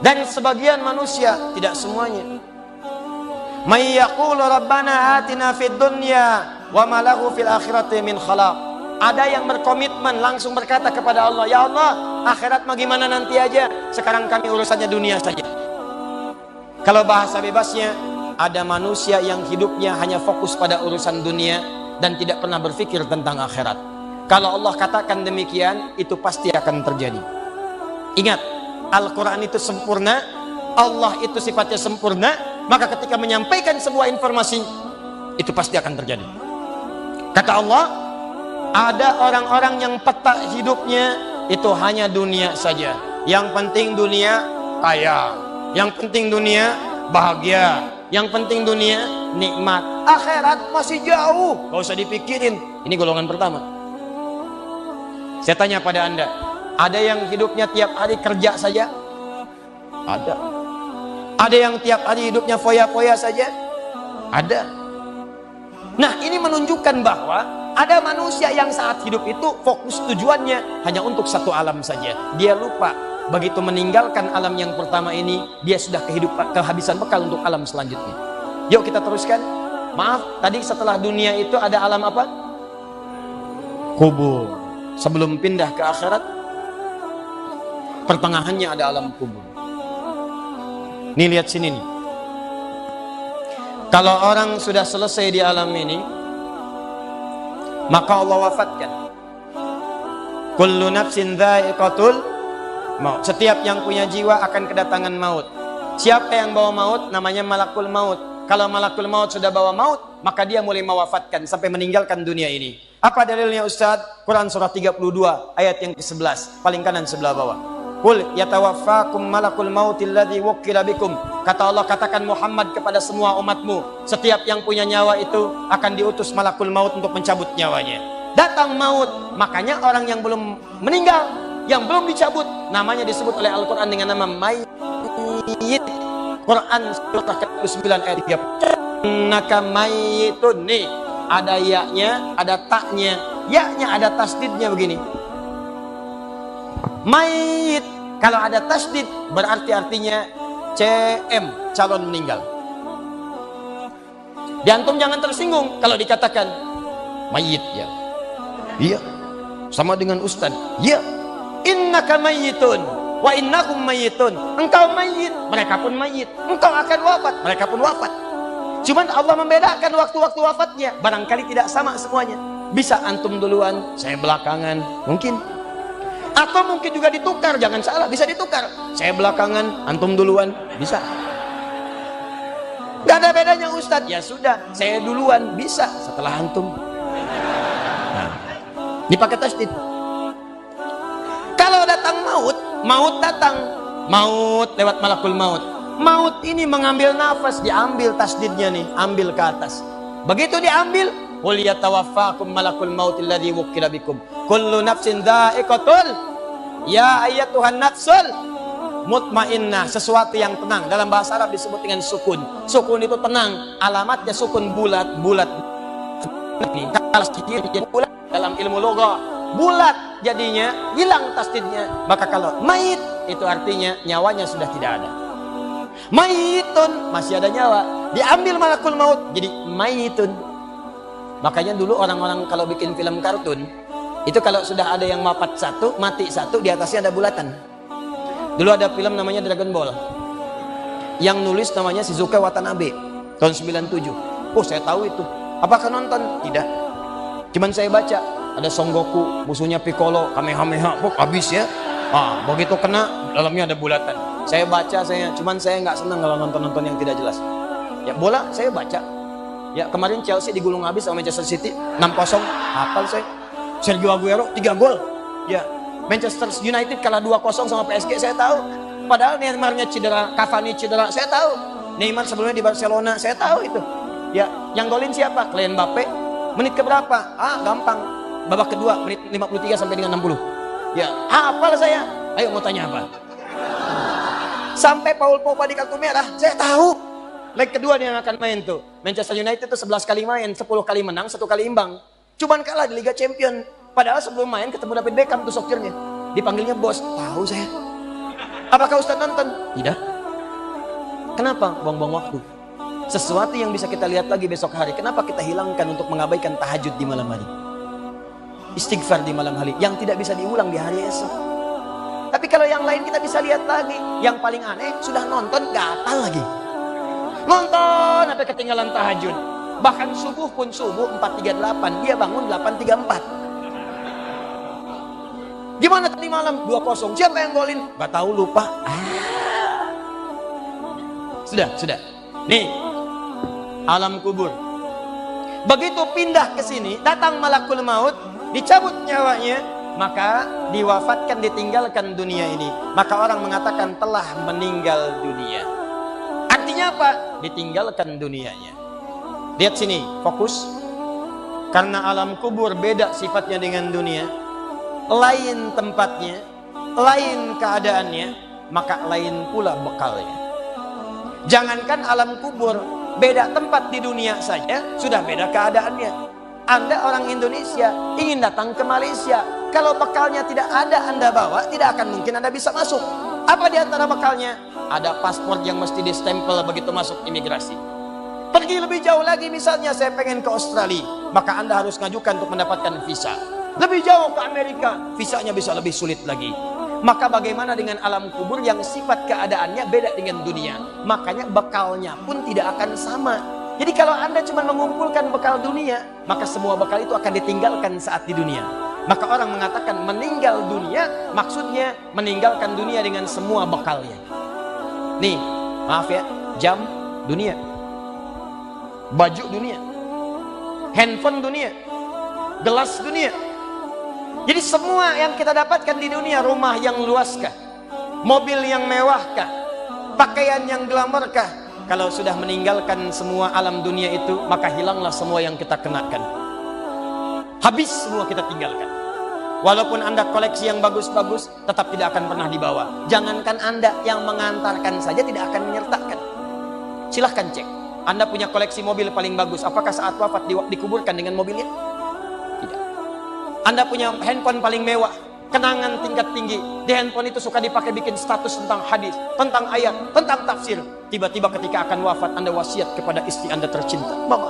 Dan sebagian manusia, tidak semuanya, may yaqulu rabbana atina fid dunya wa ma lahu fil akhirati min khalaq. Ada yang berkomitmen langsung berkata kepada Allah, ya Allah, akhirat mah gimana nanti aja, sekarang kami urusannya dunia saja. Kalau bahasa bebasnya, ada manusia yang hidupnya hanya fokus pada urusan dunia dan tidak pernah berpikir tentang akhirat. Kalau Allah katakan demikian, itu pasti akan terjadi. Ingat, Al-Quran itu sempurna, Allah itu sifatnya sempurna, maka ketika menyampaikan sebuah informasi, itu pasti akan terjadi. Kata Allah, ada orang-orang yang peta hidupnya itu hanya dunia saja. Yang penting dunia kaya, yang penting dunia bahagia, yang penting dunia nikmat. Akhirat masih jauh, gak usah dipikirin. Ini golongan pertama. Saya tanya pada Anda, ada yang hidupnya tiap hari kerja saja? Ada. Ada yang tiap hari hidupnya foya-foya saja? Ada. Nah, ini menunjukkan bahwa ada manusia yang saat hidup itu fokus tujuannya hanya untuk satu alam saja. Dia lupa begitu meninggalkan alam yang pertama ini, dia sudah kehabisan bekal untuk alam selanjutnya. Yuk kita teruskan. Maaf, tadi setelah dunia itu ada alam apa? Kubur. Sebelum pindah ke akhirat, pertengahannya ada alam kubur. Nih lihat sini nih. Kalau orang sudah selesai di alam ini, maka Allah wafatkan. Kullu nafsin dha'iqatul maut. Setiap yang punya jiwa akan kedatangan maut. Siapa yang bawa maut? Namanya malakul maut. Kalau malakul maut sudah bawa maut, maka dia mulai mewafatkan sampai meninggalkan dunia ini. Apa dalilnya Ustaz? Quran surah 32 ayat yang ke-11, paling kanan sebelah bawah. Qul yatawaffakum malakul mautil ladzi wukkila bikum. Kata Allah, katakan Muhammad kepada semua umatmu, setiap yang punya nyawa itu akan diutus malakul maut untuk mencabut nyawanya. Datang maut, makanya orang yang belum meninggal, yang belum dicabut, namanya disebut oleh Al-Quran dengan nama mayyit. Quran surah ke-9 ayat 3. Innaka mayyitun. Nih, ada ya-nya, ada taknya. Ya-nya ada tasdidnya begini. Mayyit. Kalau ada tasdid berarti artinya CM, calon meninggal. Diantum jangan tersinggung kalau dikatakan mayyit ya. Iya. Sama dengan ustaz. Iya. Innaka mayyitun wa innakum mayyitun. Engkau mayyit, mereka pun mayyit. Engkau akan wafat, mereka pun wafat. Cuman Allah membedakan waktu-waktu wafatnya. Barangkali tidak sama semuanya. Bisa antum duluan, saya belakangan, mungkin. Atau mungkin juga ditukar, jangan salah, bisa ditukar. Saya belakangan, antum duluan, bisa. Gak ada bedanya Ustadz. Ya sudah, saya duluan, bisa setelah antum. Nah, dipakai tasdid. Kalau datang maut, maut datang. Maut lewat malakul maut. Maut ini mengambil nafas, diambil tasdidnya nih, ambil ke atas. Begitu diambil, qul yatawaffakum malakul mautil ladzi wukkila bikum. Kullu nafsin dha'iqatul. Ya ayyatuhan nafsul mutmainnah, sesuatu yang tenang. Dalam bahasa Arab disebut dengan sukun. Sukun itu tenang, alamatnya sukun bulat-bulat. Kalau jadi bulat dalam ilmu lugah, bulat jadinya, hilang tasdidnya. Maka kalau mayit itu artinya nyawanya sudah tidak ada. Mayitun masih ada nyawa, diambil malakul maut jadi mayitun. Makanya dulu orang-orang kalau bikin film kartun itu kalau sudah ada yang wafat satu, mati satu, di atasnya ada bulatan. Dulu ada film namanya Dragon Ball, yang nulis namanya Shizuke Watanabe tahun 97. Oh saya tahu itu. Apakah nonton? Tidak. Cuman saya baca ada Son Goku, musuhnya Piccolo, Kamehameha, habis ya. Ah, begitu kena dalamnya ada bulatan. Saya baca, cuman saya nggak senang kalau nonton-nonton yang tidak jelas. Ya bola saya baca. Ya kemarin Chelsea digulung habis sama Manchester City 6-0, hafal saya. Sergio Aguero 3 gol. Ya, Manchester United kalah 2-0 sama PSG saya tahu. Padahal Neymarnya cedera, Cavani cedera, saya tahu. Neymar sebelumnya di Barcelona, saya tahu itu. Ya, yang golin siapa? Kylian Mbappe. Menit keberapa? Ah, gampang. Babak kedua, menit 53 sampai dengan 60. Ya, hafal saya. Ayo mau tanya apa? Sampai Paul Pogba di kartu merah, saya tahu. Leg kedua dia akan main tuh. Manchester United itu 11 kali main, 10 kali menang, 1 kali imbang. Cuman kalah di Liga Champion. Padahal sebelum main ketemu David Beckham tuh sokirnya. Dipanggilnya bos. Tahu saya. Apakah Ustaz nonton? Tidak. Kenapa? Buang-buang waktu. Sesuatu yang bisa kita lihat lagi besok hari. Kenapa kita hilangkan untuk mengabaikan tahajud di malam hari? Istighfar di malam hari yang tidak bisa diulang di hari esok. Tapi kalau yang lain kita bisa lihat lagi. Yang paling aneh, sudah nonton gatal lagi. Nonton sampai ketinggalan tahajud. Bahkan subuh pun subuh 4.38, dia bangun 8.34. Gimana tadi malam? 2-0. Siapa yang golin? Gak tahu, lupa. Sudah. Nih, alam kubur. Begitu pindah ke sini, datang malakul maut, dicabut nyawanya, maka diwafatkan, ditinggalkan dunia ini. Maka orang mengatakan telah meninggal dunia. Artinya apa? Ditinggalkan dunianya. Lihat sini, fokus. Karena alam kubur beda sifatnya dengan dunia, lain tempatnya, lain keadaannya, maka lain pula bekalnya. Jangankan alam kubur, beda tempat di dunia saja sudah beda keadaannya. Anda orang Indonesia ingin datang ke Malaysia, kalau bekalnya tidak ada Anda bawa, tidak akan mungkin Anda bisa masuk. Apa di antara bekalnya? Ada paspor yang mesti distempel begitu masuk imigrasi. Pergi lebih jauh lagi, misalnya saya pengen ke Australia, maka Anda harus ngajukan untuk mendapatkan visa. Lebih jauh ke Amerika, visanya bisa lebih sulit lagi. Maka bagaimana dengan alam kubur yang sifat keadaannya beda dengan dunia? Makanya bekalnya pun tidak akan sama. Jadi kalau Anda cuma mengumpulkan bekal dunia, maka semua bekal itu akan ditinggalkan saat di dunia. Maka orang mengatakan meninggal dunia, maksudnya meninggalkan dunia dengan semua bekalnya. Nih, maaf ya, jam dunia, baju dunia, handphone dunia, gelas dunia. Jadi semua yang kita dapatkan di dunia, rumah yang luaskah, mobil yang mewahkah, pakaian yang glamourkah, kalau sudah meninggalkan semua alam dunia itu, maka hilanglah semua yang kita kenakan. Habis semua kita tinggalkan. Walaupun Anda koleksi yang bagus-bagus, tetap tidak akan pernah dibawa. Jangankan Anda, yang mengantarkan saja tidak akan menyertakan. Silahkan cek. Anda punya koleksi mobil paling bagus, apakah saat wafat dikuburkan dengan mobilnya? Tidak. Anda punya handphone paling mewah, kenangan tingkat tinggi. Di handphone itu suka dipakai bikin status tentang hadis, tentang ayat, tentang tafsir. Tiba-tiba ketika akan wafat, Anda wasiat kepada istri Anda tercinta. Mama,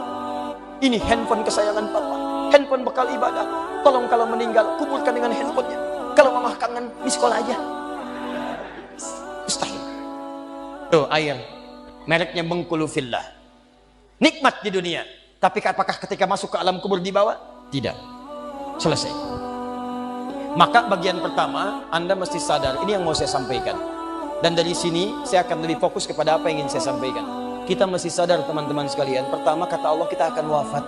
ini handphone kesayangan Papa, handphone bekal ibadah. Tolong kalau meninggal, kuburkan dengan handphonenya. Kalau Mama kangen, di sekolah aja. Mustahil. Tuh air, mereknya Bengkulu Fillah. Nikmat di dunia, tapi apakah ketika masuk ke alam kubur dibawa? Tidak. Selesai. Maka bagian pertama, Anda mesti sadar, ini yang mau saya sampaikan. Dan dari sini, saya akan lebih fokus kepada apa yang ingin saya sampaikan. Kita mesti sadar teman-teman sekalian, pertama kata Allah kita akan wafat.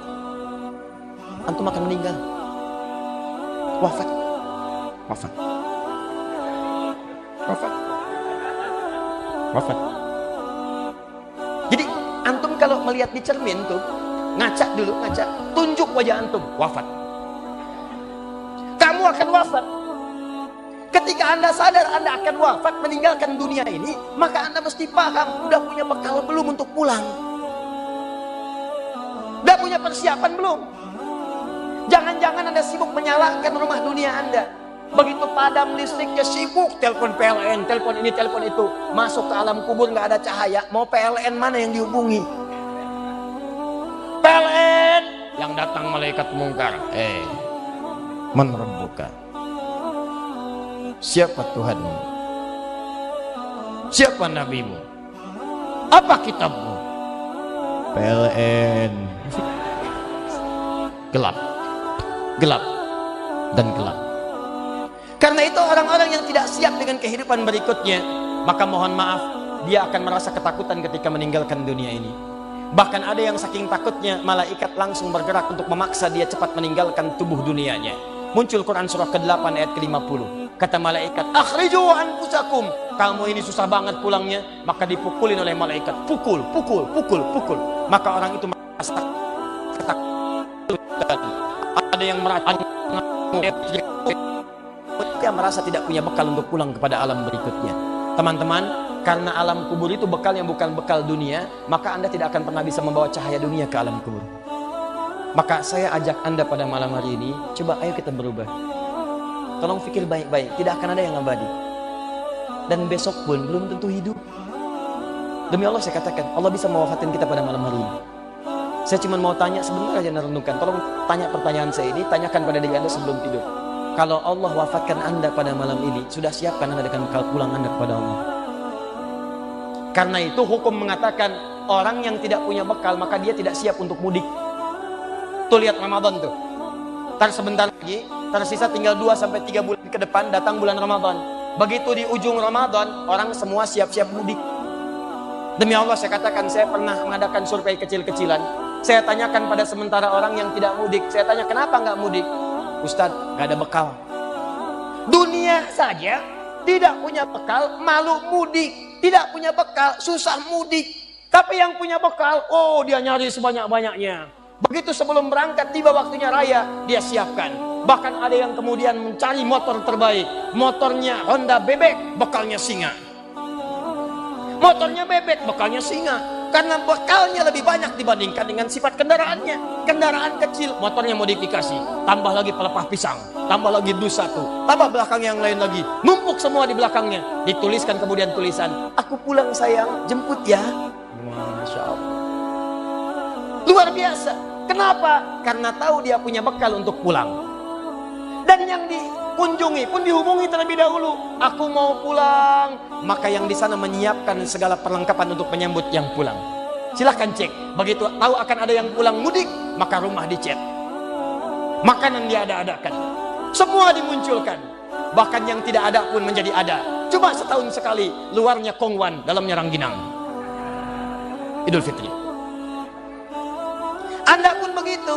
Antum akan meninggal. Wafat. Wafat. Wafat. Wafat. Jadi antum kalau melihat di cermin tuh, ngaca dulu, ngaca, tunjuk wajah antum, wafat. Kamu akan wafat. Ketika Anda sadar Anda akan wafat, meninggalkan dunia ini, maka Anda mesti paham, udah punya bekal belum untuk pulang? Udah punya persiapan belum? Jangan-jangan Anda sibuk menyalakan rumah dunia Anda. Begitu padam listriknya, sibuk telepon PLN, telepon ini, telepon itu. Masuk ke alam kubur nggak ada cahaya, mau PLN mana yang dihubungi? PLN yang datang malaikat mungkar. Man rabbuka? Siapa Tuhanmu? Siapa nabimu? Apa kitabmu? PLN. Gelap, gelap, dan gelap. Karena itu orang-orang yang tidak siap dengan kehidupan berikutnya, maka mohon maaf, dia akan merasa ketakutan ketika meninggalkan dunia ini. Bahkan ada yang saking takutnya, malaikat langsung bergerak untuk memaksa dia cepat meninggalkan tubuh dunianya. Muncul Quran surah ke-8 ayat ke-50. Kata malaikat, akhriju anfusakum. Kamu ini susah banget pulangnya, maka dipukulin oleh malaikat. Pukul, pukul, pukul, pukul. Maka orang itu merasa ketakutan. Ada yang merasa dia merasa tidak punya bekal untuk pulang kepada alam berikutnya. Teman-teman, karena alam kubur itu bekal yang bukan bekal dunia, maka Anda tidak akan pernah bisa membawa cahaya dunia ke alam kubur. Maka saya ajak Anda pada malam hari ini, coba ayo kita berubah. Tolong pikir baik-baik, tidak akan ada yang abadi. dan besok pun belum tentu hidup. Demi Allah saya katakan, Allah bisa mewafatkan kita pada malam hari ini. Saya cuma mau tanya sebentar aja merenungkan. Tolong tanya pertanyaan saya ini, tanyakan pada diri Anda sebelum tidur. Kalau Allah wafatkan Anda pada malam ini, sudah siapkan Anda dengan bekal pulang Anda kepada Allah? Karena itu hukum mengatakan orang yang tidak punya bekal maka dia tidak siap untuk mudik. Tuh lihat Ramadan tuh. Ntar sebentar lagi, tersisa tinggal 2-3 bulan ke depan datang bulan Ramadan. Begitu di ujung Ramadan, orang semua siap-siap mudik. Demi Allah saya katakan, saya pernah mengadakan survei kecil-kecilan. Saya tanyakan pada sementara orang yang tidak mudik. Saya tanya, kenapa nggak mudik? Ustadz, nggak ada bekal. Dunia saja tidak punya bekal, malu mudik. Tidak punya bekal, susah mudik. Tapi yang punya bekal, oh dia nyari sebanyak-banyaknya. Begitu sebelum berangkat, tiba waktunya raya, dia siapkan. Bahkan ada yang kemudian mencari motor terbaik. Motornya Honda bebek, bekalnya singa. Motornya bebek, bekalnya singa. Karena bekalnya lebih banyak dibandingkan dengan sifat kendaraannya. Kendaraan kecil, motornya modifikasi. Tambah lagi pelepah pisang. Tambah lagi dus satu. Tambah belakang yang lain lagi. Numpuk semua di belakangnya. Dituliskan kemudian tulisan, aku pulang sayang, jemput ya. Masya Allah. Luar biasa. Kenapa? Karena tahu dia punya bekal untuk pulang. Dan yang dikunjungi pun dihubungi terlebih dahulu. Aku mau pulang. Maka yang di sana menyiapkan segala perlengkapan untuk menyambut yang pulang. Silahkan cek. Begitu tahu akan ada yang pulang mudik, maka rumah dicet. Makanan diada-adakan. Semua dimunculkan. Bahkan yang tidak ada pun menjadi ada. Cuma setahun sekali. Luarnya kongwan, dalamnya rangginang. Idul Fitri. Anda pun begitu.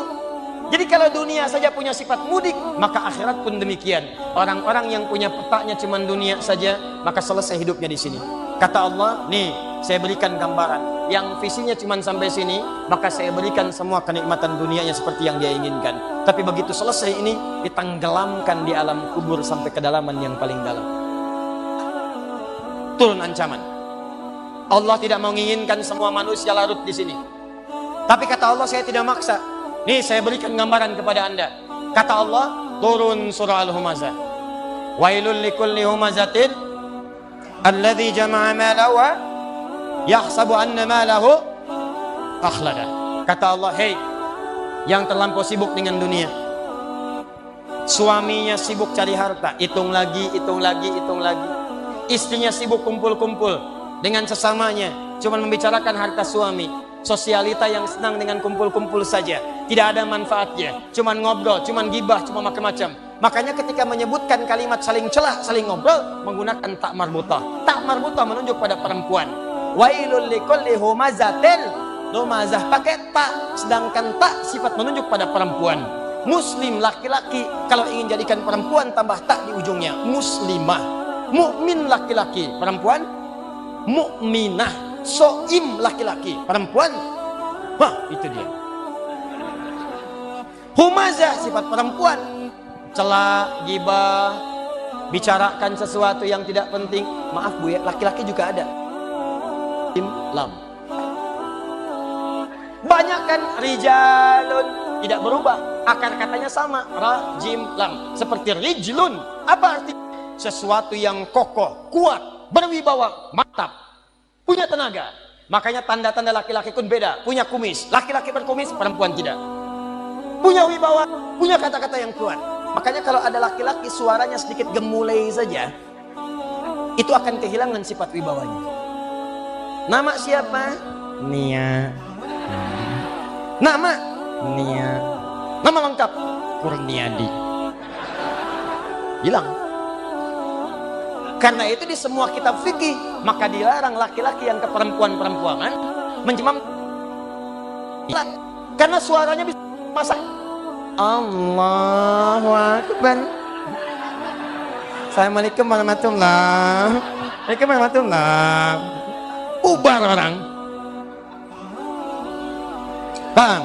Jadi kalau dunia saja punya sifat mudik, maka akhirat pun demikian. Orang-orang yang punya petanya cuma dunia saja, maka selesai hidupnya di sini. Kata Allah, nih saya berikan gambaran. Yang visinya cuma sampai sini, maka saya berikan semua kenikmatan dunianya seperti yang dia inginkan. Tapi begitu selesai ini, ditenggelamkan di alam kubur sampai kedalaman yang paling dalam. Turun ancaman. Allah tidak menginginkan semua manusia larut di sini. Tapi kata Allah, saya tidak maksa. Nih saya berikan gambaran kepada Anda. Kata Allah, turun surah Al-Humazah. Wailul likulli humazatin alladzi jama'a malahu yahsabu anna malahu akhlada. Kata Allah, hei yang terlampau sibuk dengan dunia. Suaminya sibuk cari harta, hitung lagi, hitung lagi, hitung lagi. Istrinya sibuk kumpul-kumpul dengan sesamanya, cuma membicarakan harta suami. Sosialita yang senang dengan kumpul-kumpul saja, tidak ada manfaatnya, cuman ngobrol, cuman gibah, cuma macam-macam. Makanya ketika menyebutkan kalimat saling celah, saling ngobrol, menggunakan tak marbutah. Tak marbutah menunjuk pada perempuan. Wailul likulli humazatin lumazah, pakai tak, sedangkan tak sifat menunjuk pada perempuan. Muslim laki-laki, kalau ingin jadikan perempuan tambah tak di ujungnya. Muslimah. Mukmin laki-laki, perempuan mukminah. Soim laki-laki, perempuan, wah itu dia. Humazah sifat perempuan, celah, gibah, bicarakan sesuatu yang tidak penting. Maaf bu ya, laki-laki juga ada. Lam. Banyak kan rijalun, tidak berubah, akar katanya sama, rajim lam. Seperti rijlun, apa arti? Sesuatu yang kokoh, kuat, berwibawa, mantap. Punya tenaga. Makanya tanda-tanda laki-laki pun beda. Punya kumis. Laki-laki berkumis, perempuan tidak. Punya wibawa, punya kata-kata yang kuat. Makanya kalau ada laki-laki suaranya sedikit gemulai saja, itu akan kehilangan sifat wibawanya. Nama siapa? Nia. Nama? Nia. Nama lengkap? Kurniadi. Hilang. Karena itu di semua kitab fikih, maka dilarang laki-laki yang ke perempuan-perempuanan mencemam. Karena suaranya bisa masak. Allahu Akbar. Assalamualaikum warahmatullahi wabarakatuh. Waalaikumsalam warahmatullahi wabarakatuh. Ubar orang. Paham?